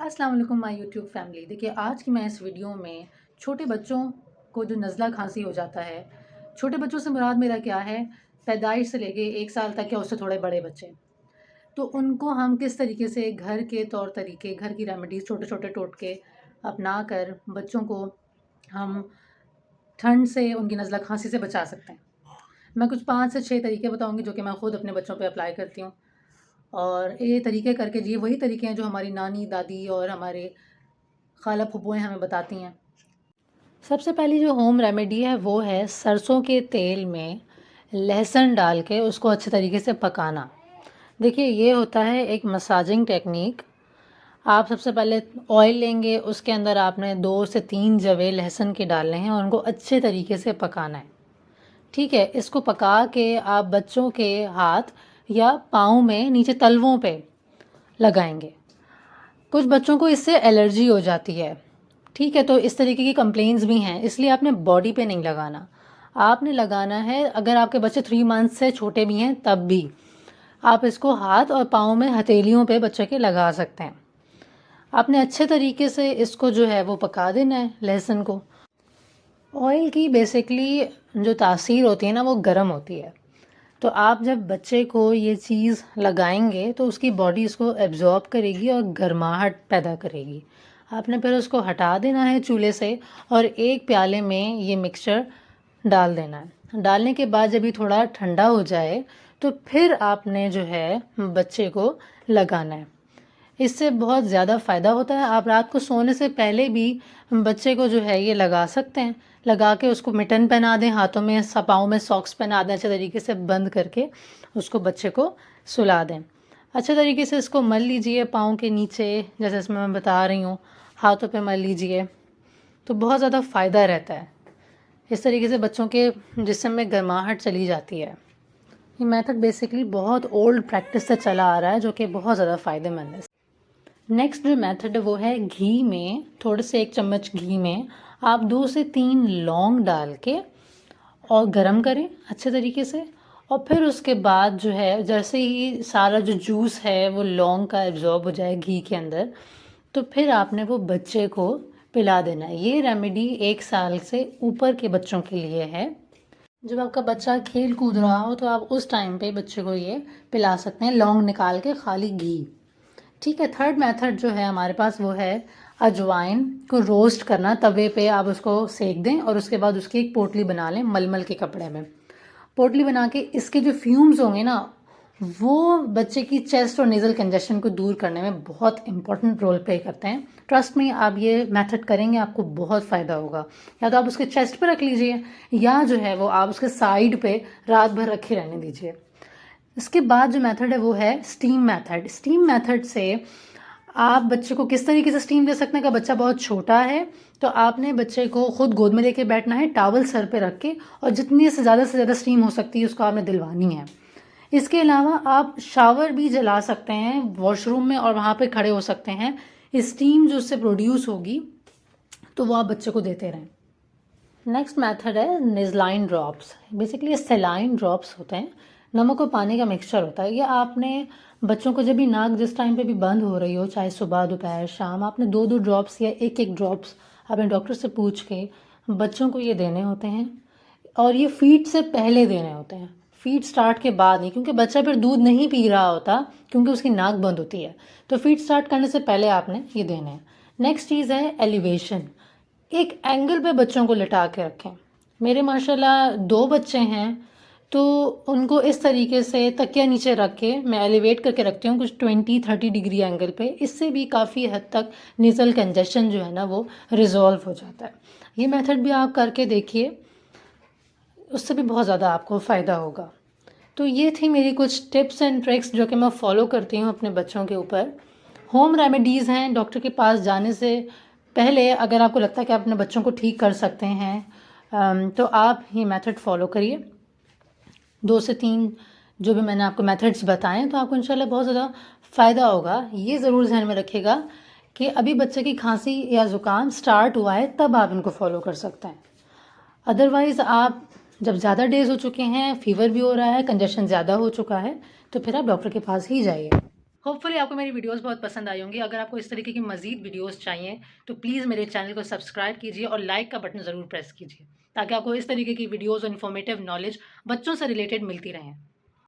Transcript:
अस्सलाम वालेकुम my YouTube family. देखिए, आज की मैं इस वीडियो में छोटे बच्चों को जो नज़ला खांसी हो जाता है, छोटे बच्चों से मुराद मेरा क्या है, पैदाइश से लेके 1 साल तक या उससे थोड़े बड़े बच्चे, तो उनको हम किस तरीके से घर के तौर तरीके, घर की रेमेडीज़, छोटे-छोटे टोटके अपना कर बच्चों को हम ठंड से, उनकी नज़ला खांसी से बचा सकते हैं। मैं कुछ 5 से 6 तरीके बताऊँगी जो कि मैं खुद अपने बच्चों पे अप्लाई करती हूँ। और ये तरीके करके जी वही तरीके हैं जो हमारी नानी, दादी और हमारे खाला फूफुएँ हमें बताती हैं। सबसे पहली जो होम रेमेडी है वो है सरसों के तेल में लहसुन डाल के उसको अच्छे तरीके से पकाना। देखिए, ये होता है एक मसाजिंग टेक्निक। आप सबसे पहले ऑयल लेंगे, उसके अंदर आपने 2 से 3 जवे लहसुन के डालने हैं और उनको अच्छे तरीके से पकाना है। ठीक है, इसको पका के आप बच्चों के हाथ या पाँव में नीचे तलवों पे लगाएंगे। कुछ बच्चों को इससे एलर्जी हो जाती है। ठीक है, तो इस तरीके की कंप्लेंट्स भी हैं, इसलिए आपने बॉडी पे नहीं लगाना। आपने लगाना है, अगर आपके बच्चे 3 मंथ से छोटे भी हैं तब भी आप इसको हाथ और पाँव में हथेलियों पे बच्चे के लगा सकते हैं। आपने अच्छे तरीके से इसको जो है वो पका देना है लहसुन को। ऑयल की बेसिकली जो तासीर होती है ना, वो गर्म होती है। तो आप जब बच्चे को ये चीज़ लगाएंगे तो उसकी बॉडी इसको एब्जॉर्ब करेगी और गर्माहट पैदा करेगी। आपने फिर उसको हटा देना है चूल्हे से और एक प्याले में ये मिक्सचर डाल देना है। डालने के बाद जब ये थोड़ा ठंडा हो जाए तो फिर आपने जो है बच्चे को लगाना है। इससे बहुत ज़्यादा फ़ायदा होता है। आप रात को सोने से पहले भी बच्चे को जो है ये लगा सकते हैं। लगा के उसको मिटन पहना दें, हाथों में, पाँव में सॉक्स पहना दें, अच्छे तरीके से बंद करके उसको बच्चे को सुला दें। अच्छे तरीके से इसको मल लीजिए पाँव के नीचे, जैसे इसमें मैं बता रही हूँ, हाथों पे मल लीजिए, तो बहुत ज़्यादा फ़ायदा रहता है। इस तरीके से बच्चों के जिस्म में गर्माहट चली जाती है। ये मेथड बेसिकली बहुत ओल्ड प्रैक्टिस से चला आ रहा है, जो कि बहुत ज़्यादा फ़ायदेमंद है। नेक्स्ट जो मेथड है वो है घी में, थोड़े से 1 चम्मच घी में आप 2 से 3 लौंग डाल के और गरम करें अच्छे तरीके से। और फिर उसके बाद जो है, जैसे ही सारा जो जूस है वो लौंग का एब्जॉर्ब हो जाए घी के अंदर, तो फिर आपने वो बच्चे को पिला देना है। ये रेमेडी 1 साल से ऊपर के बच्चों के लिए है। जब आपका बच्चा खेल कूद रहा हो तो आप उस टाइम पे बच्चे को ये पिला सकते हैं, लौंग निकाल के खाली घी। ठीक है, थर्ड मेथड जो है हमारे पास वो है अजवाइन को रोस्ट करना। तवे पे आप उसको सेक दें और उसके बाद उसकी एक पोटली बना लें मलमल के कपड़े में। पोटली बना के इसके जो फ्यूम्स होंगे ना, वो बच्चे की चेस्ट और नेज़ल कंजेशन को दूर करने में बहुत इंपॉर्टेंट रोल प्ले करते हैं। ट्रस्ट में, आप ये मेथड करेंगे आपको बहुत फ़ायदा होगा। या तो आप उसके चेस्ट पे रख लीजिए, या जो है वो आप उसके साइड पे रात भर रखे रहने दीजिए। इसके बाद जो मेथड है वो है स्टीम मेथड। स्टीम मेथड से आप बच्चे को किस तरीके से स्टीम दे सकते हैं। का बच्चा बहुत छोटा है तो आपने बच्चे को खुद गोद में लेके बैठना है, टावल सर पे रख के, और जितनी से ज़्यादा स्टीम हो सकती है उसको आपने दिलवानी है। इसके अलावा आप शावर भी जला सकते हैं वॉशरूम में और वहाँ पे खड़े हो सकते हैं। स्टीम जो उससे प्रोड्यूस होगी तो वो आप बच्चे को देते रहें। नेक्स्ट मेथड है निज़लाइन ड्रॉप्स। बेसिकली सेलाइन ड्रॉप्स होते हैं, नमक और पानी का मिक्सचर होता है। ये आपने बच्चों को जब भी नाक जिस टाइम पे भी बंद हो रही हो, चाहे सुबह, दोपहर, शाम, आपने 2-2 ड्रॉप्स या 1-1 ड्रॉप्स अपने डॉक्टर से पूछ के बच्चों को ये देने होते हैं। और ये फीड से पहले देने होते हैं, फीड स्टार्ट के बाद नहीं, क्योंकि बच्चा फिर दूध नहीं पी रहा होता क्योंकि उसकी नाक बंद होती है। तो फीड स्टार्ट करने से पहले आपने ये देने हैं। नेक्स्ट चीज़ है एलिवेशन। एक एंगल पे बच्चों को लिटा के रखें। मेरे माशाल्लाह 2 बच्चे हैं, तो उनको इस तरीके से तकिया नीचे रख के मैं एलिवेट करके रखती हूँ, कुछ 20-30 डिग्री एंगल पे। इससे भी काफ़ी हद तक नेज़ल कंजेशन जो है ना वो रिज़ॉल्व हो जाता है। ये मेथड भी आप करके देखिए, उससे भी बहुत ज़्यादा आपको फ़ायदा होगा। तो ये थी मेरी कुछ टिप्स एंड ट्रिक्स जो कि मैं फ़ॉलो करती हूँ अपने बच्चों के ऊपर। होम रेमेडीज़ हैं, डॉक्टर के पास जाने से पहले अगर आपको लगता है कि आप अपने बच्चों को ठीक कर सकते हैं, तो आप ये मेथड फ़ॉलो करिए। 2 से 3 जो भी मैंने आपको मेथड्स बताएँ, तो आपको इंशाल्लाह बहुत ज़्यादा फ़ायदा होगा। ये ज़रूर ध्यान में रखिएगा कि अभी बच्चे की खांसी या ज़ुकाम स्टार्ट हुआ है तब आप इनको फ़ॉलो कर सकते हैं। अदरवाइज़ आप जब ज़्यादा डेज़ हो चुके हैं, फ़ीवर भी हो रहा है, कंजेशन ज़्यादा हो चुका है, तो फिर आप डॉक्टर के पास ही जाइए। होपफुली आपको मेरी वीडियोस बहुत पसंद आई होंगी। अगर आपको इस तरीके की मज़ीद वीडियोस चाहिए तो प्लीज़ मेरे चैनल को सब्सक्राइब कीजिए और लाइक का बटन ज़रूर प्रेस कीजिए, ताकि आपको इस तरीके की वीडियोस और इन्फॉर्मेटिव नॉलेज बच्चों से रिलेटेड मिलती रहें।